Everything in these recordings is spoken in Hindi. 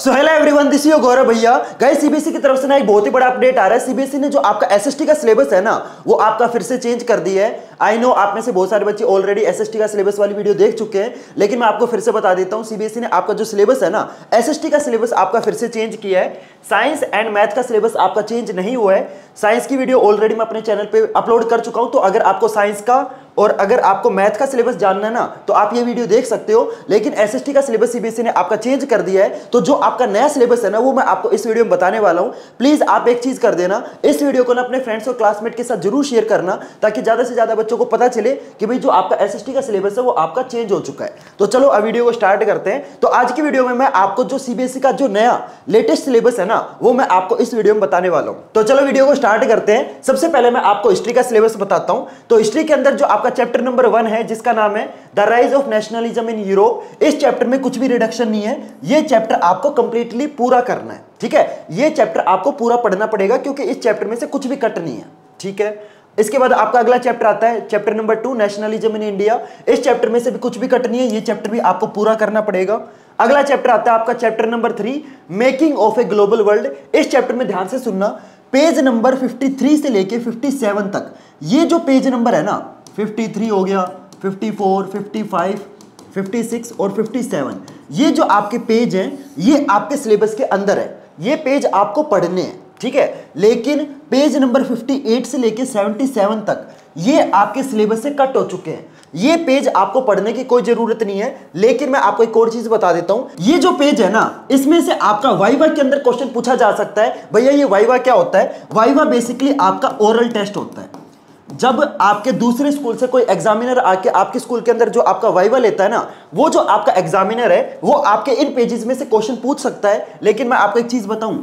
So hello everyone, this is Gaurav bhaiya. Guys, CBSE की तरफ से ना एक बहुत ही बड़ा अपडेट आ रहा है। सीबीएसई ने जो आपका एसएसटी का सिलेबस है ना, वो आपका फिर से चेंज कर दिया है। आई नो आप में से बहुत सारे बच्चे ऑलरेडी एसएसटी का सिलेबस वाली वीडियो देख चुके हैं, लेकिन मैं आपको फिर से बता देता हूं। सीबीएसई ने आपका जो सिलेबस है ना, एसएसटी का सिलेबस आपका फिर से चेंज किया है। साइंस एंड मैथ का सिलेबस आपका चेंज नहीं हुआ है। साइंस की वीडियो ऑलरेडी मैं अपने चैनल पे अपलोड कर चुका हूं, तो अगर आपको साइंस का और अगर आपको मैथ का सिलेबस जानना है ना, तो आप ये वीडियो देख सकते हो। लेकिन एसएसटी का सिलेबस सीबीएसई ने आपका चेंज कर दिया है, तो जो आपका नया सिलेबस है ना, वो मैं आपको इस वीडियो में बताने वाला हूं। प्लीज आप एक चीज कर देना, इस वीडियो को ना अपने फ्रेंड्स और क्लासमेट के साथ जरूर शेयर करना, ताकि ज्यादा से ज्यादा बच्चों को पता चले कि भाई जो आपका एसएसटी का सिलेबस है वो आपका चेंज हो चुका है। तो चलो अब वीडियो को स्टार्ट करते हैं। तो आज की वीडियो में मैं आपको जो सीबीएसई का जो नया लेटेस्ट सिलेबस है ना, वो मैं आपको इस वीडियो में बताने वाला हूं। तो चलो वीडियो को स्टार्ट करते हैं। सबसे पहले मैं आपको हिस्ट्री का सिलेबस बताता हूं। तो हिस्ट्री के अंदर जो आपका चैप्टर नंबर 1 है, जिसका नाम है the rise of nationalism in Europe, इस चैप्टर में कुछ भी रिडक्शन नहीं है। ये चैप्टर आपको कंप्लीटली पूरा करना है, ठीक है। ये चैप्टर आपको पूरा पढ़ना पड़ेगा, क्योंकि इस चैप्टर में से कुछ भी कट नहीं है, ठीक है। इसके बाद आपका अगला चैप्टर आता है, chapter number 2 nationalism in India. इस चैप्टर में से भी कुछ भी कट नहीं है, ये चैप्टर भी आपको पूरा करना पड़ेगा। अगला चैप्टर आता है आपका chapter number 3 making of a global world. इस चैप्टर में ध्यान से सुनना, पेज नंबर 53 से लेके 57 तक, ये जो पेज नंबर है ना, 53 हो गया, 54, 55, 56 और 57, ये जो आपके पेज हैं, ये आपके सिलेबस के अंदर है। ये पेज आपको पढ़ने हैं, ठीक है। लेकिन पेज नंबर 58 से लेके 77 तक ये आपके सिलेबस से कट हो चुके हैं। ये पेज आपको पढ़ने की कोई जरूरत नहीं है। लेकिन मैं आपको एक और चीज बता देता हूं, ये जो पेज है ना, इसमें से आपका वाइवा के अंदर क्वेश्चन पूछा जा सकता है। भैया ये वाइवा क्या होता है? वाइवा बेसिकली आपका ओरल टेस्ट होता है। जब आपके दूसरे स्कूल से कोई एग्जामिनर आके आपके स्कूल के अंदर जो आपका वाइवा लेता है ना, वो जो आपका एग्जामिनर है, वो आपके इन पेजेस में से क्वेश्चन पूछ सकता है। लेकिन मैं आपको एक चीज बताऊं,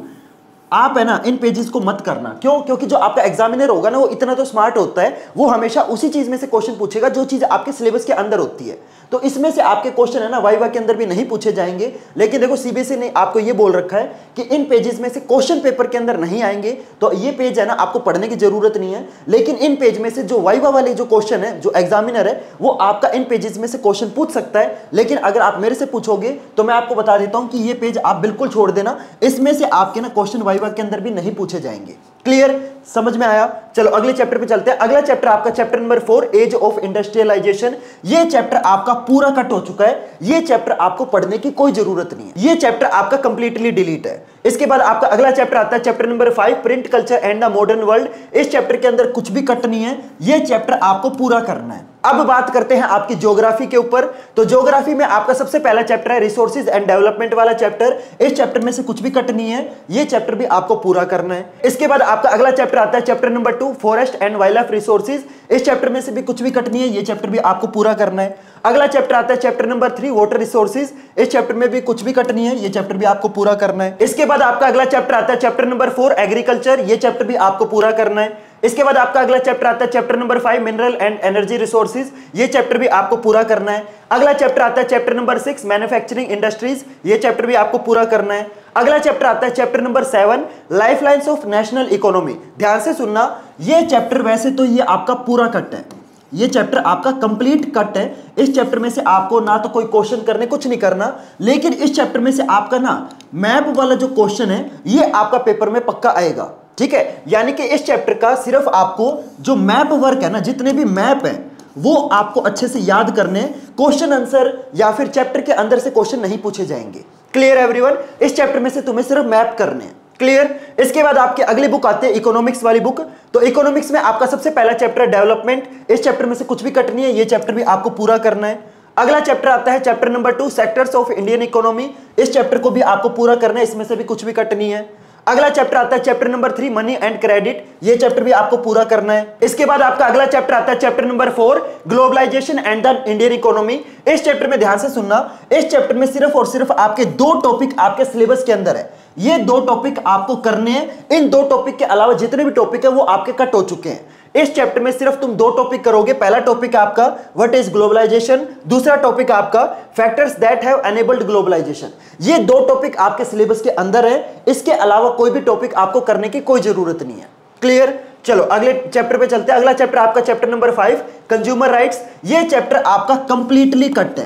आप है ना इन पेजेस को मत करना। क्यों? क्योंकि जो आपका एग्जामिनर होगा ना, वो इतना तो स्मार्ट होता है, वो हमेशा उसी चीज में से क्वेश्चन पूछेगा जो चीज आपके सिलेबस के अंदर होती है। तो इसमें से आपके क्वेश्चन है ना वाइवा के अंदर भी नहीं पूछे जाएंगे। लेकिन देखो, सीबीएसई ने आपको ये बोल रखा है कि इन पेजेस में से क्वेश्चन पेपर के अंदर नहीं आएंगे, तो ये पेज है ना आपको पढ़ने की जरूरत नहीं है। लेकिन इन पेज में से जो वाइवा वाले जो क्वेश्चन है, जो एग्जामिनर है, वो आपका इन पेजेस में से क्वेश्चन पूछ सकता है। लेकिन अगर आप मेरे से पूछोगे तो मैं आपको बता देता हूं कि ये पेज आप बिल्कुल छोड़ देना, इसमें से आपके ना क्वेश्चन वाइवा के अंदर भी नहीं पूछे जाएंगे। क्लियर? समझ में आया? चलो अगले चैप्टर पे चलते हैं। अगला चैप्टर आपका chapter number 4 age of industrialisation. ये चैप्टर आपका पूरा कट हो चुका है। ये चैप्टर आपको पढ़ने की कोई जरूरत नहीं है, ये चैप्टर आपका कंप्लीटली डिलीट है। इसके बाद आपका अगला चैप्टर आता है chapter number 5 print culture and the modern world. इस चैप्टर के अंदर कुछ भी कट नहीं है, ये चैप्टर आपको पूरा करना है। अब बात करते हैं आपकी ज्योग्राफी के ऊपर। तो ज्योग्राफी में आपका सबसे पहला चैप्टर है रिसोर्सेज एंड डेवलपमेंट वाला चैप्टर। इस चैप्टर में से कुछ भी कट नहीं है, ये चैप्टर भी आपको पूरा करना है। इसके बाद आपका अगला चैप्टर आता है chapter number 2 forest and wild life resources. इस चैप्टर में से भी कुछ भी कट नहीं है, ये चैप्टर भी आपको पूरा करना है। अगला चैप्टर आता है चैप्टर नंबर 3 वाटर रिसोर्सेज। इस चैप्टर में भी कुछ भी कट नहीं है, ये चैप्टर भी आपको पूरा करना है। इसके बाद आपका अगला चैप्टर आता है चैप्टर नंबर 4 एग्रीकल्चर। ये चैप्टर भी आपको पूरा करना है। इसके बाद आपका अगला चैप्टर आता है chapter number 5 mineral and energy resources. ये चैप्टर भी आपको पूरा करना है। अगला चैप्टर आता है चैप्टर नंबर 6 मैन्युफैक्चरिंग इंडस्ट्रीज। ये चैप्टर भी आपको पूरा करना है। अगला चैप्टर आता है chapter number 7 lifelines of national economy. ध्यान से सुनना, ये चैप्टर वैसे तो ये आपका पूरा कट है, ये चैप्टर आपका कंप्लीट कट है। इस चैप्टर में से आपको ना तो कोई क्वेश्चन करने, कुछ नहीं करना। लेकिन इस चैप्टर में से आपका ना मैप वाला जो क्वेश्चन है, ये आपका पेपर में पक्का आएगा, ठीक है। यानी कि इस चैप्टर का सिर्फ आपको जो मैप वर्क है ना, जितने भी मैप हैं, वो आपको अच्छे से याद करने। क्वेश्चन आंसर या फिर चैप्टर के अंदर से क्वेश्चन नहीं पूछे जाएंगे। Clear everyone? इस चैप्टर में से तुम्हें सिर्फ मैप करने हैं। क्लियर? इसके बाद आपकी अगली बुक आती है इकोनॉमिक्स वाली बुक। तो इकोनॉमिक्स में आपका सबसे पहला चैप्टर है डेवलपमेंट। इस चैप्टर में से कुछ भी कट नहीं है, ये चैप्टर भी आपको पूरा करना है। अगला चैप्टर आता है chapter number 2 sectors of Indian economy. इस चैप्टर को भी आपको पूरा करना है, इसमें से भी कुछ भी कट नहीं है। अगला चैप्टर आता है chapter number 3 money and credit. ये चैप्टर भी आपको पूरा करना है। इसके बाद आपका अगला चैप्टर आता है chapter number 4 globalisation and the Indian economy. इस चैप्टर में ध्यान से सुनना, इस चैप्टर में सिर्फ और सिर्फ आपके 2 टॉपिक आपके सिलेबस के अंदर है। ये 2 टॉपिक आपको करने हैं। इन 2 टॉपिक के अलावा जितने भी टॉपिक है वो आपके कट हो चुके हैं। इस चैप्टर में सिर्फ तुम 2 टॉपिक करोगे। पहला टॉपिक आपका व्हाट इज ग्लोबलाइजेशन, दूसरा टॉपिक आपका factors that have enabled globalisation. ये 2 टॉपिक आपके सिलेबस के अंदर है, इसके अलावा कोई भी टॉपिक आपको करने की कोई जरूरत नहीं है। क्लियर? चलो अगले चैप्टर पे चलते हैं। अगला चैप्टर आपका चैप्टर नंबर 5 कंज्यूमर राइट्स। ये चैप्टर आपका कंप्लीटली कट है,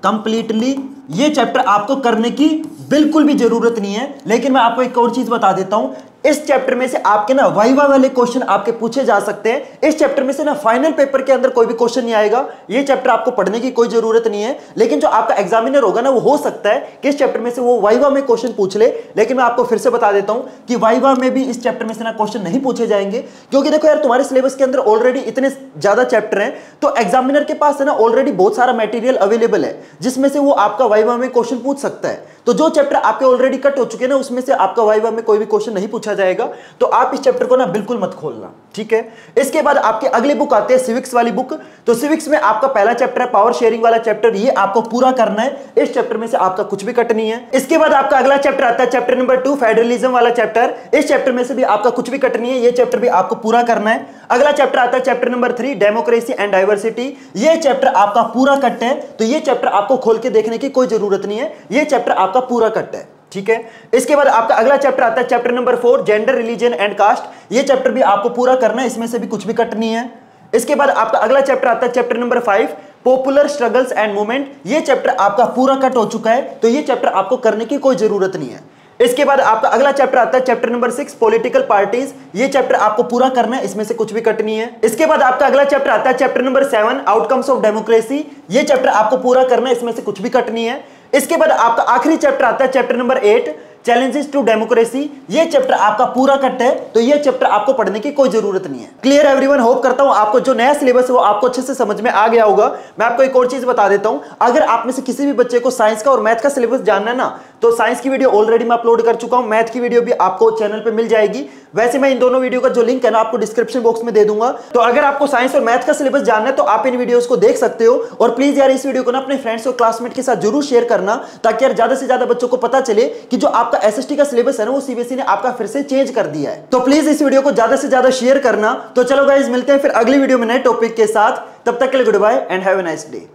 कंप्लीटली ये चैप्टर आपको करने की बिल्कुल भी जरूरत नहीं है। लेकिन मैं आपको एक और चीज बता देता हूं, इस चैप्टर में से आपके ना वाइवा वाले क्वेश्चन आपके पूछे जा सकते हैं। इस चैप्टर में से ना फाइनल पेपर के अंदर कोई भी क्वेश्चन नहीं आएगा। ये चैप्टर आपको पढ़ने की कोई जरूरत नहीं है। लेकिन जो आपका एग्जामिनर होगा ना, वो हो सकता है कि इस चैप्टर में से वो वाइवा में क्वेश्चन पूछ ले। लेकिन मैं आपको फिर से बता देता हूं कि वाइवा में भी इस चैप्टर में से ना क्वेश्चन नहीं पूछे जाएंगे, क्योंकि देखो यार, तुम्हारे सिलेबस के अंदर ऑलरेडी इतने ज्यादा चैप्टर हैं, तो एग्जामिनर के पास है ना ऑलरेडी बहुत सारा मटेरियल अवेलेबल है, जिसमें से वो आपका वाइवा में क्वेश्चन पूछ सकता है। तो जो चैप्टर आपके ऑलरेडी कट हो चुके हैं ना, उसमें से आपका वाइवा में कोई भी क्वेश्चन नहीं पूछा जाएगा। तो आप इस चैप्टर को ना बिल्कुल मत खोलना, ठीक है। इसके बाद आपके अगली बुक आते हैं सिविक्स वाली बुक। तो सिविक्स में आपका पहला चैप्टर है पावर शेयरिंग वाला चैप्टर, ये आपको पूरा करना है। इस चैप्टर में से आपका कुछ भी कट नहीं है। इसके बाद आपका अगला चैप्टर आता है चैप्टर नंबर 2 फेडरलिज्म वाला चैप्टर। इस चैप्टर में से भी आपका कुछ भी कट नहीं है, ये चैप्टर भी आपको पूरा करना है। अगला चैप्टर आता है chapter number 3 democracy and diversity. ये चैप्टर आपका पूरा कट है, तो ये चैप्टर आपको खोल के देखने की कोई जरूरत नहीं है, ये चैप्टर आपका पूरा कट है, ठीक है। इसके बाद आपका अगला चैप्टर आता है chapter number 4 gender religion and caste. ये चैप्टर भी आपको पूरा करना है, इसमें से भी कुछ भी कट नहीं है। इसके बाद आपका अगला चैप्टर आता है chapter number 5 popular struggles and movement. ये चैप्टर आपका पूरा कट हो चुका है, तो ये चैप्टर आपको करने की कोई जरूरत नहीं है। इसके बाद आपका अगला चैप्टर आता है चैप्टर नंबर 6 पॉलिटिकल पार्टीज। ये चैप्टर आपको पूरा करना है, इसमें से कुछ भी कट नहीं है। इसके बाद आपका अगला चैप्टर आता है chapter number 7 outcomes of democracy. ये चैप्टर आपको पूरा करना है, इसमें से कुछ भी कट नहीं है। इसके बाद आपका आखिरी चैप्टर आता है chapter number 8 challenges to democracy. ये चैप्टर आपका पूरा कट है, तो ये चैप्टर आपको पढ़ने की कोई जरूरत नहीं है। Clear everyone? होप करता हूं आपको जो नया सिलेबस है वो आपको अच्छे से समझ में आ गया होगा। मैं आपको एक और चीज बता देता हूं, अगर आप में से किसी भी बच्चे को साइंस का और मैथ का सिलेबस जानना है ना, तो साइंस की वीडियो ऑलरेडी मैं अपलोड कर चुका हूं, मैथ की वीडियो भी आपको चैनल पे मिल जाएगी। वैसे मैं इन दोनों वीडियो का जो लिंक है ना आपको डिस्क्रिप्शन बॉक्स में दे दूंगा। तो अगर आपको साइंस और मैथ का सिलेबस जानना है तो आप इन वीडियोस को देख सकते हो। और प्लीज यार इस वीडियो को ना अपने फ्रेंड्स और क्लासमेट के साथ जरूर शेयर करना, ताकि यार ज्यादा से ज्यादा बच्चों को पता चले कि जो आपका एसएसटी का सिलेबस है ना, वो सीबीएसई ने आपका फिर से चेंज कर दिया है। तो प्लीज इस वीडियो को ज्यादा से ज्यादा शेयर करना। तो चलो गाइस, मिलते हैं फिर अगली वीडियो में नए टॉपिक के साथ। तब तक के लिए goodbye and have a nice day.